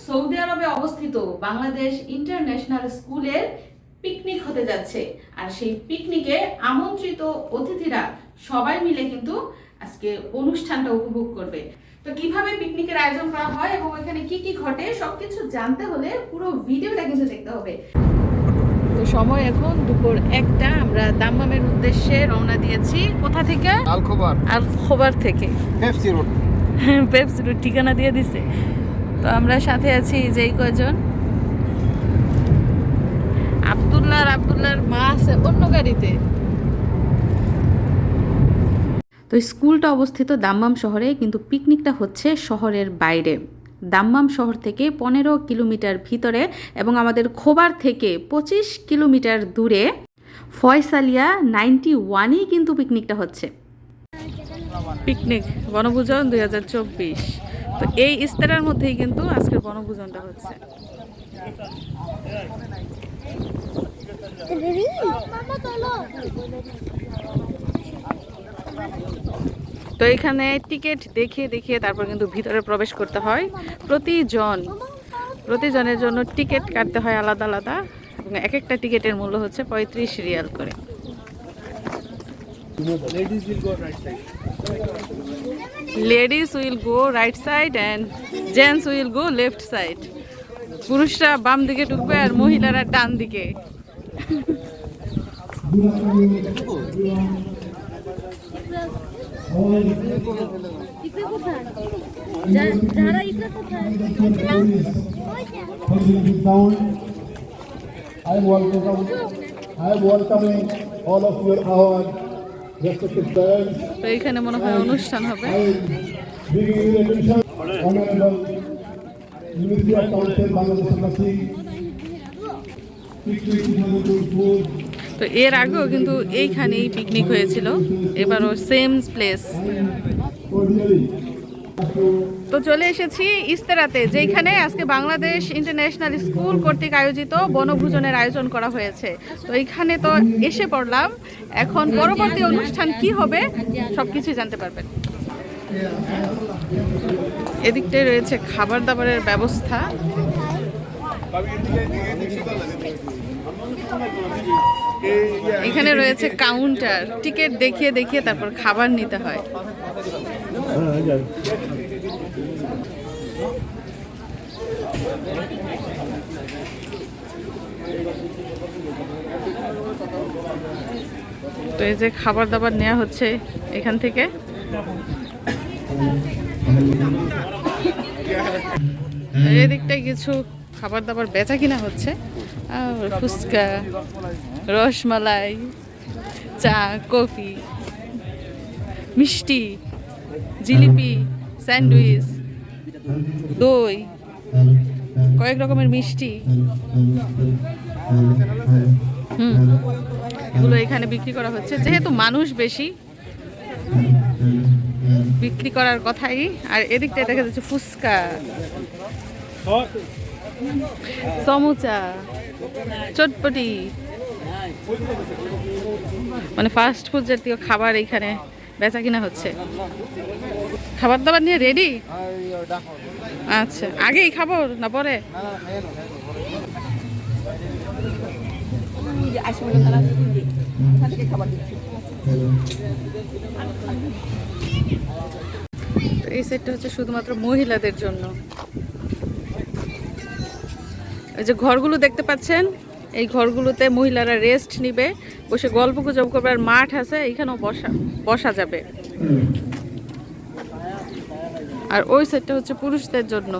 Saudi আরবে অবস্থিত Bangladesh international স্কুলের পিকনিক হতে যাচ্ছে। আর সেই পিকনিকে আমন্ত্রিত অতিথিরা সবাই মিলে কিন্তু আজকে অনুষ্ঠানটা উপভোগ করবে। তো কিভাবে পিকনিকের আয়োজন করা হয় এবং এখানে কি কি ঘটে সবকিছু জানতে হলে পুরো ভিডিওটা কিন্তু দেখতে হবে। তো সময় এখন দুপুর 1টা। আমরা দাম্মামের উদ্দেশ্যে রওনা দিয়েছি। কোথা থেকে? আল-খোবার থেকে। পেপসি রোড ঠিকানা দিয়ে দিছে। তো আমরা সাথে আছি যে কয়জন, আব্দুল্লাহর মা আছে অন্য গাড়িতে। তো স্কুলটা অবস্থিত দাম্মাম শহরে, কিন্তু পিকনিকটা হচ্ছে শহরের বাইরে। দাম্মাম শহর থেকে 15 কিলোমিটার ভিতরে এবং আমাদের খোবার থেকে 25 কিলোমিটার দূরে ফয়সালিয়া 91-ই কিন্তু পিকনিকটা হচ্ছে। পিকনিক বনভোজন 2024। তো এই ইস্তারার মধ্যেই কিন্তু আজকের বনভোজনটা হচ্ছে। তো এখানে টিকিট দেখিয়ে তারপর কিন্তু ভিতরে প্রবেশ করতে হয়। প্রতিজনের জন্য টিকিট কাটতে হয় আলাদা এবং এক একটা টিকিটের মূল্য হচ্ছে 35 রিয়াল করে। Ladies will go right side and gents will go left side. পুরুষরা বাম দিকে ঢুকবে আর মহিলারা ডান দিকে। তো এখানে মনে হয় অনুষ্ঠান হবে। তো এর আগেও কিন্তু এইখানেই পিকনিক হয়েছিল, এবারও সেম প্লেস। তো চলে এসেছি ইস্তেরাতে, যেখানে আজকে বাংলাদেশ ইন্টারন্যাশনাল স্কুল কর্তৃক আয়োজিত বনভোজনের আয়োজন করা হয়েছে। তো এইখানে তো এসে পড়লাম, এখন পরবর্তী অনুষ্ঠান কি হবে সবকিছু জানতে পারবেন। এদিকটায় রয়েছে খাবার দাবারের ব্যবস্থা। এখানে রয়েছে কাউন্টার, টিকিট দেখিয়ে তারপর খাবার নিতে হয়। তো এই যে খাবার দাবার নেওয়া হচ্ছে এখান থেকে। এদিকটায় কিছু খাবার দাবার বেচা কিনা হচ্ছে, ফুচকা, রসমালাই, চা, কফি, মিষ্টি, জিলিপি, স্যান্ডউইচ, দই, কয়েক রকমের মিষ্টি এগুলো এখানে বিক্রি করা হচ্ছে। যেহেতু মানুষ বেশি, বিক্রি করার কথাই। আর এদিকটায় দেখা যাচ্ছে ফুচকা, সমুচা, চটপটি, মানে ফাস্ট ফুড জাতীয় খাবার এইখানে বেচা কিনা হচ্ছে। খাবার দাবার নিয়ে রেডি? আচ্ছা, আগেই খাবো না পরে? এই সেটটা হচ্ছে শুধুমাত্র মহিলাদের জন্য। এই যে ঘরগুলো দেখতে পাচ্ছেন, এই ঘরগুলোতে মহিলারা রেস্ট নিবে, বসে গল্প গুজব করবে। আর মাঠ আছে, এইখানেও বসা যাবে। আর ওই সেটটা হচ্ছে পুরুষদের জন্য।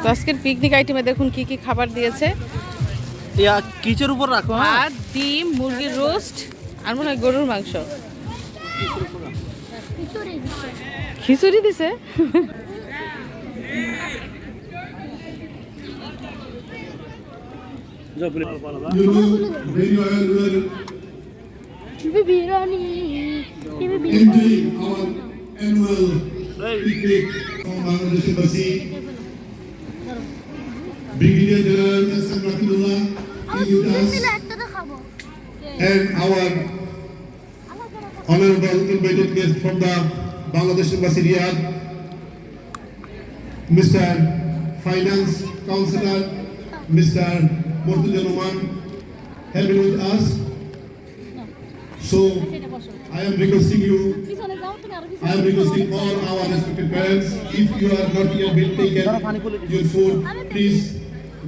তো আজকের পিকনিক আইটেমে দেখুন কি কি খাবার দিয়েছে। কিচের উপর রাখো, ভাত, ডিম, মুরগির রোস্ট আর মনে হয় গরুর মাংস। খিচুড়ি দিছে। Brigadier General Hassan Rakibullah and our honorable invited guest from the Bangladesh Embassy Riyadh, Mr. Finance Councillor, Mr. Murtuza Noman, helping with us. So I am requesting you, I am requesting all our respected parents, if you are not able to take your food, please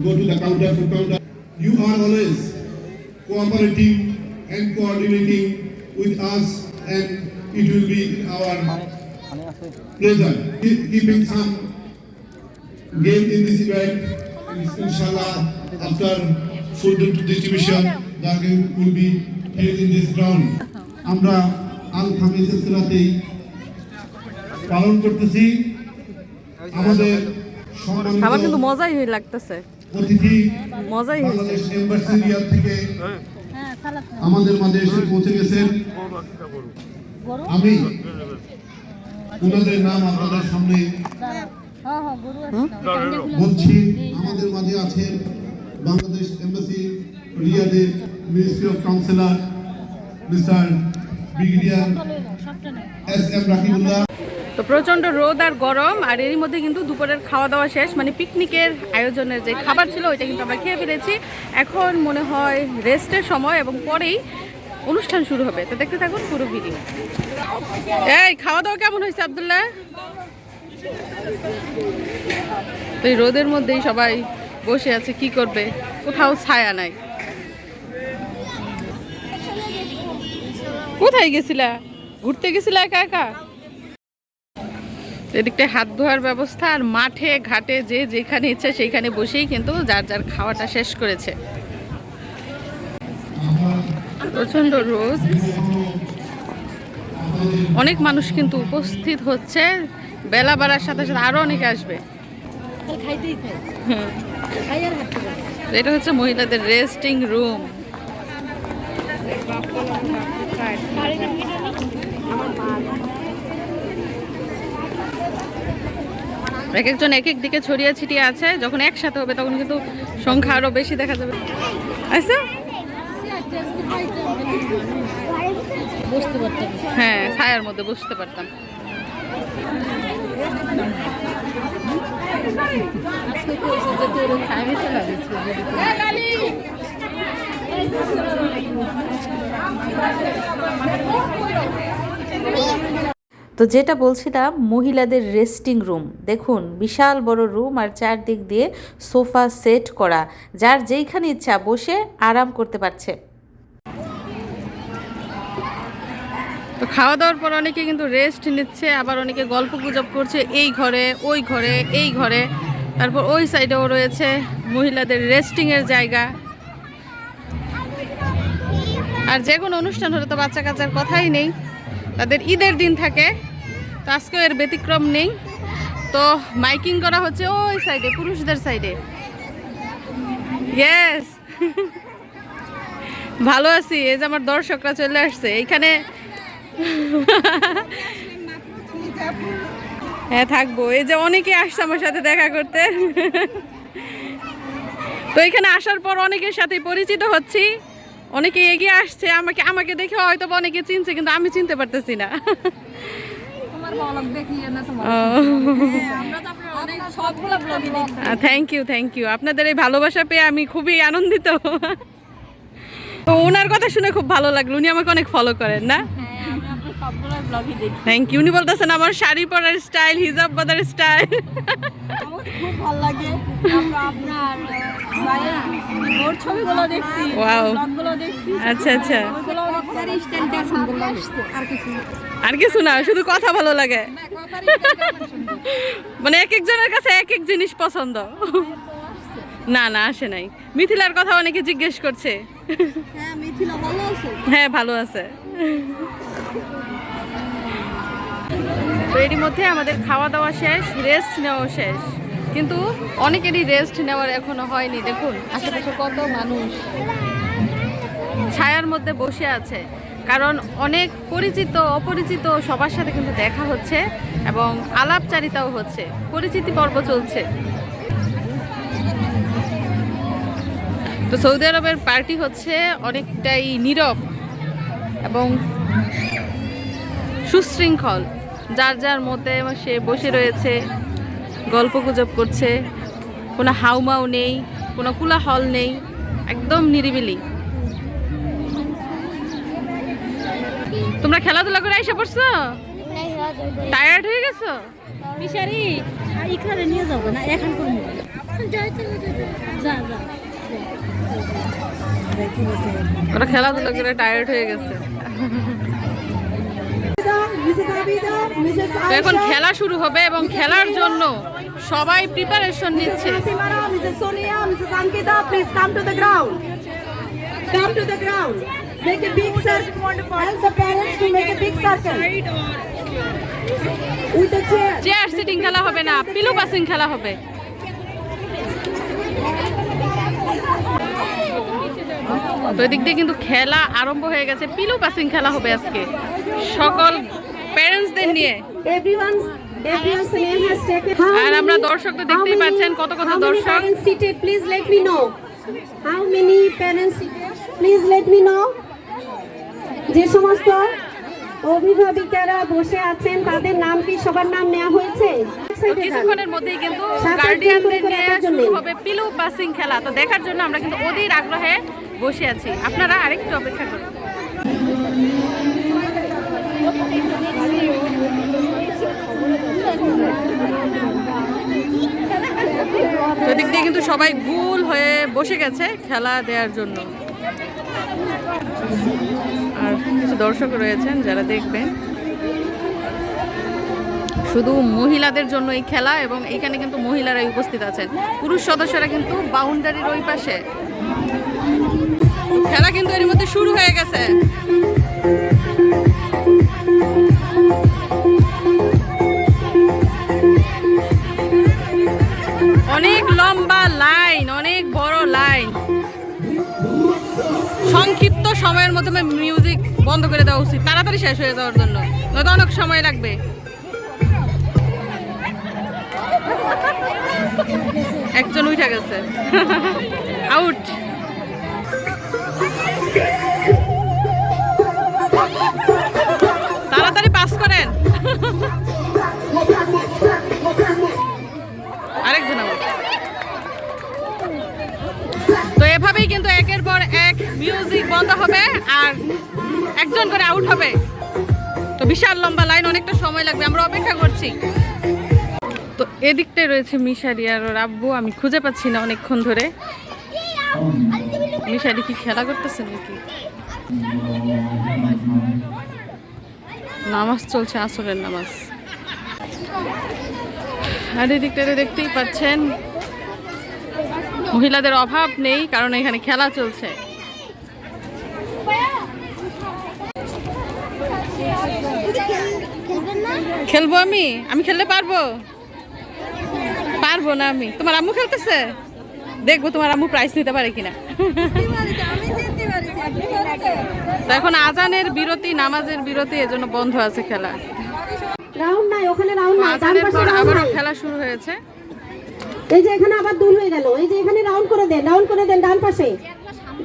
go to the counter, food counter. You are always cooperating and coordinating with us, and it will be our pleasure. Keeping some game in this event, inshallah, after food distribution, the game will be held in this ground. আমরা আল খামিস সিলসিলাতেই পালন করতেছি আমাদের খাবার কিন্তু মজাই লাগতেছে অতিথি মজাই বাংলাদেশ এম্বাসি রিয়াদ থেকে আমাদের মাঝে এসে পৌঁছে গেছেন। আমি ওনাদের নাম আপনাদের সামনে বলছি। আমাদের মাঝে আছেন বাংলাদেশ এম্বাসি রিয়াদের ministry of councillor mister brigadier SM. Rakibullah. তো প্রচন্ড রোদ আর গরম, আর এরই মধ্যে কিন্তু দুপুরের খাওয়া দাওয়া শেষ, মানে পিকনিকের আয়োজনের যে খাবার ছিল ওইটা কিন্তু আমরা খেয়ে ফেলেছি। এখন মনে হয় রেস্টের সময় এবং পরেই অনুষ্ঠান শুরু হবে। তো দেখতে থাকুন পুরো ভিডিও। এই খাওয়া দাওয়া কেমন হয়েছে আব্দুল্লাহ? তো এই রোদের মধ্যেই সবাই বসে আছে, কি করবে, কোথাও ছায়া নাই। কোথায় গেছিলা? ঘুরতে গেছিলা একা একা? এদিকটা হাত ধোয়ার ব্যবস্থা, আর মাঠে ঘাটে যে যেখানে ইচ্ছে সেইখানে বসেই কিন্তু যার যার খাওয়াটা শেষ করেছে। প্রচন্ড রোদ, অনেক মানুষ কিন্তু উপস্থিত হচ্ছে, বেলা বাড়ার সাথে সাথে আরো অনেকে আসবে। এটা হচ্ছে মহিলাদের রেস্টিং রুম। এক একজন এক এক দিকে ছড়িয়ে ছিটিয়ে আছে, যখন একসাথে হবে তখন কিন্তু সংখ্যা আরো বেশি দেখা যাবে। আচ্ছা, হ্যাঁ, ছায়ার মধ্যে বসতে পারতাম। তো যেটা বলছিলাম, মহিলাদের রেস্টিং রুম দেখুন, বিশাল বড় রুম আর চারদিক দিয়ে সোফা সেট করা, যার যেইখানে ইচ্ছা বসে আরাম করতে পারছে। তো খাওয়া দাওয়ার পর অনেকে কিন্তু রেস্ট নিচ্ছে, আবার অনেকে গল্প গুজব করছে, এই ঘরে ওই ঘরে এই ঘরে। তারপর ওই সাইডেও রয়েছে মহিলাদের রেস্টিংয়ের জায়গা। আর যে কোনো অনুষ্ঠান হলে তো বাচ্চা কাচ্চার কথাই নেই, তাদের ঈদের দিন থাকে, তো আজকেও এর ব্যতিক্রম নেই। তো মাইকিং করা হচ্ছে ওই সাইডে, পুরুষদের সাইডে। ইয়েস, ভালো আছি। এই যে আমার দর্শকরা চলে আসছে এইখানে। হ্যাঁ, থাকবো। এই যে অনেকে আসছে আমার সাথে দেখা করতে। তো এখানে আসার পর অনেকের সাথে পরিচিত হচ্ছি, অনেকে এগিয়ে আসছে, আমাকে দেখে হয়তো অনেকে চিনছে, কিন্তু আমি চিনতে পারতেছি না। Thank you. আপনাদের এই ভালোবাসা পেয়ে আমি খুবই আনন্দিত। তো ওনার কথা শুনে খুব ভালো লাগলো, উনি আমাকে অনেক ফলো করেন না? Thank you. উনি বলতেছেন আমার শাড়ি পরার স্টাইল, হিজাব বাঁধার স্টাইল খুব ভালো লাগে। আপনার ওর ছবিগুলো দেখছি, ওয়াও, ব্লগগুলো দেখছি। আচ্ছা আচ্ছা। ওগুলো আপনার স্টাইলটা সুন্দর লাগছে, আর কিছু না, শুধু কথা ভালো লাগে। মানে এক একজনের কাছে এক এক জিনিস পছন্দ। না না, আসে নাই। মিথিলার কথা অনেকে জিজ্ঞেস করছে। হ্যাঁ, মিথিলা ভালো আছে? হ্যাঁ, ভালো আছে। তো এরই মধ্যে আমাদের খাওয়া দাওয়া শেষ, রেস্ট নেওয়া শেষ, কিন্তু অনেকেরই রেস্ট নেওয়ার এখনো হয়নি। দেখুন আশেপাশে কত মানুষ ছায়ার মধ্যে বসে আছে, কারণ অনেক পরিচিত অপরিচিত সবার সাথে কিন্তু দেখা হচ্ছে এবং আলাপচারিতাও হচ্ছে, পরিচিতি পর্ব চলছে। তো সৌদি আরবের পার্টি হচ্ছে অনেকটাই নীরব এবং সুশৃঙ্খল, যার যার মতে সে বসে রয়েছে, গল্প গুজব করছে, কোনো হাউমাউ নেই, কোনো কোলাহল নেই, একদম নিরিবিলি। তোমরা খেলাধুলা করে এসে পড়ছো? টায়ার্ড হয়ে গেছো? মিশারি এখানে নিয়ে যাবো না, এখন করবো। ওরা খেলাধুলা করে টায়ার্ড হয়ে গেছে। তো এখন খেলা শুরু হবে এবং খেলার জন্য সবাই প্রিপারেশন নিচ্ছে। চেয়ার সিটিং খেলা হবে না, পিলু পাসিং খেলা হবে। তো এদিক দিয়ে কিন্তু খেলা আরম্ভ হয়ে গেছে, পিলু পাসিং খেলা হবে আজকে সকল প্যারেন্টসদের নিয়ে। আর আমরা দর্শক তো দেখতেই পাচ্ছেন কত কত দর্শক। Please let me know how many parents, please let me no. যে সমস্ত অভিভাবিকারা বসে আছেন তাদের নাম কি সবার নাম নেওয়া হয়েছে? কিছুক্ষণের মধ্যেই কিন্তু গার্ডিয়ানদের নিয়ে শুরু হবে পিলু পাসিং খেলা। তো দেখার জন্য আমরা কিন্তু অধীর আগ্রহে বসে আছি, আপনারা আরেকটু অপেক্ষা করুন। তো দিক দিয়ে কিন্তু সবাই গোল হয়ে বসে গেছে খেলা দেওয়ার জন্য। আর কিছু দর্শক রয়েছেন যারা দেখবেন। শুধু মহিলাদের জন্য এই খেলা এবং এইখানে কিন্তু মহিলারাই উপস্থিত আছেন, পুরুষ সদস্যরা কিন্তু বাউন্ডারির ওই পাশে। খেলা কিন্তু এর মধ্যে শুরু হয়ে গেছে। অনেক লম্বা লাইন, অনেক বড় লাইন। সংক্ষিপ্ত সময়ের মধ্যে মিউজিক বন্ধ করে দেওয়া উচিত, তাড়াতাড়ি শেষ হয়ে যাওয়ার জন্য, নয়তো অনেক সময় লাগবে। একজন উঠে গেছে, আউট। তাড়াতাড়ি পাস করেন। আরেকজন আউট। তো এভাবেই কিন্তু একের পর এক মিউজিক বন্ধ হবে আর একজন করে আউট হবে। তো বিশাল লম্বা লাইন, অনেকটা সময় লাগবে, আমরা অপেক্ষা করছি। তো এদিকটায় রয়েছে মিশারি আর ওর আব্বু, আমি খুঁজে পাচ্ছি না অনেকক্ষণ ধরে। মিশারি কি খেলা করতেছে নাকি? নামাজ চলছে, আসরের নামাজ। আর এদিকটাতে দেখতেই পাচ্ছেন মহিলাদের অভাব নেই, কারণ এখানে খেলা চলছে। খেলবো আমি খেলতে পারবো? পারবো না আমি। তোমার আম্মু খেলতেছে, দেখবো তোমার আম্মু প্রাইজ নিতে পারে কিনা। তো এখন আজানের বিরতি, নামাজের বিরতি, এজন্য বন্ধ আছে খেলা। রাউন্ড নাই, ওখানে রাউন্ড নাই, ডান আজানের পাশে পর রাউন্ড আবারও নাই। খেলা শুরু হয়েছে। এই যে এখানে আবার দুল হয়ে গেল, এই যে এখানে রাউন্ড করে দেন, রাউন্ড করে দেন ডান পাশে,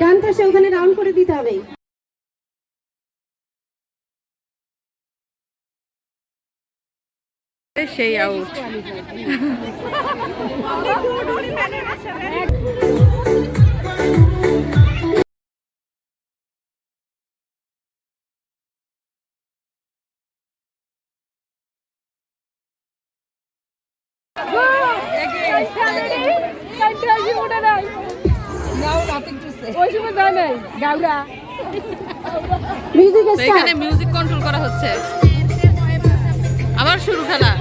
ডান পাশে ওখানে রাউন্ড করে দিতে হবে। সেই আউট। মিউজিক তো স্টার্ট। এখানে মিউজিক কন্ট্রোল করা হচ্ছে। আবার শুরু খেলা।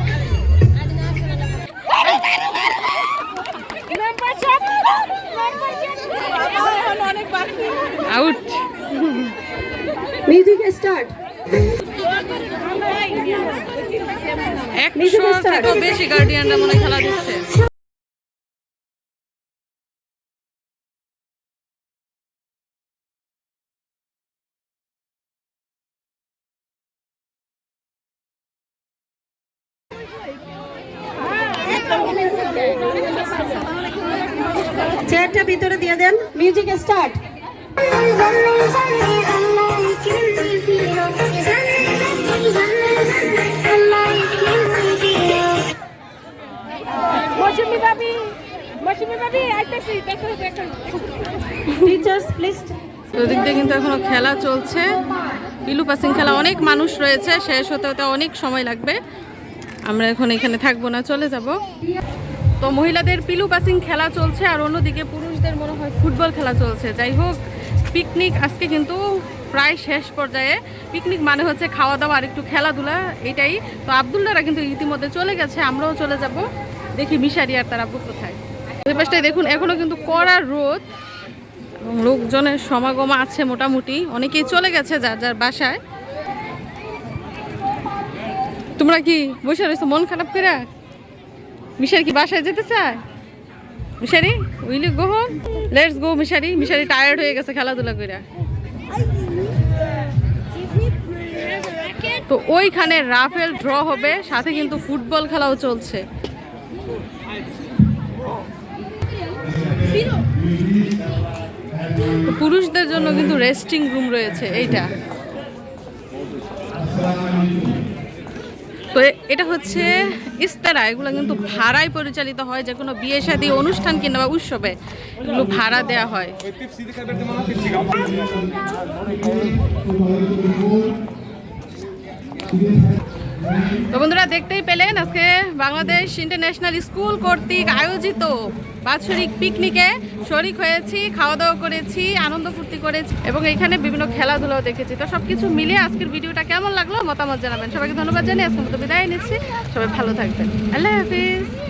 আউট। Music start. 100 থেকেও বেশি গার্ডিয়ানরা মনে হয় খেলা দিচ্ছে। চেয়ারটা ভিতরে দিয়ে দেন, মিউজিক স্টার্ট। Teachers, please. ওদিক দিয়ে কিন্তু এখনো খেলা চলছে, পিলু পাসিং খেলা, অনেক মানুষ রয়েছে, শেষ হতে হতে অনেক সময় লাগবে। আমরা এখন এখানে থাকবো না, চলে যাব। তো মহিলাদের পিলু পাসিং খেলা চলছে আর অন্যদিকে পুরুষদের মনে হয় ফুটবল খেলা চলছে। যাই হোক, পিকনিক আজকে কিন্তু প্রায় শেষ পর্যায়ে। পিকনিক মানে হচ্ছে খাওয়া দাওয়া আর একটু খেলাধুলা, এটাই। তো আবদুল্লাহরা কিন্তু ইতিমধ্যে চলে গেছে, আমরাও চলে যাব। দেখি মিশারি আর তার আব্বু কোথায়। ওই পাশটায় দেখুন এখনো কিন্তু কড়া রোদ এবং লোকজনের সমাগম আছে মোটামুটি, অনেকেই চলে গেছে যার যার বাসায়। তোমরা কি বসে রয়েছো মন খারাপ করে? মিশারি কি বাসায় যেতে চায়? Mishari will you go home? Let's go Mishari. Mishari tired হয়ে গেছে খেলাধুলা করে। তো ওইখানে রাফেল ড্র হবে, সাথে কিন্তু ফুটবল খেলাও চলছে। তো পুরুষদের জন্য কিন্তু রেস্টিং রুম রয়েছে এইটা। তো এটা হচ্ছে ইস্তারা, এগুলো কিন্তু ভাড়ায় পরিচালিত হয়, যে কোনো বিয়ে শাদী অনুষ্ঠান কিংবা উৎসবে এগুলো ভাড়া দেওয়া হয়। তো বন্ধুরা দেখতেই পেলেন আজকে বাংলাদেশ ইন্টারন্যাশনাল স্কুল কর্তৃক আয়োজিত বাৎসরিক পিকনিকে শরিক হয়েছি, খাওয়া দাওয়া করেছি, আনন্দ ফুর্তি করেছি এবং এখানে বিভিন্ন খেলাধুলাও দেখেছি। তো সবকিছু মিলিয়ে আজকের ভিডিওটা কেমন লাগলো মতামত জানাবেন। সবাইকে ধন্যবাদ জানিয়ে আজকের মতো বিদায় নিচ্ছি। সবাই ভালো থাকবেন। আল্লাহ হাফিজ।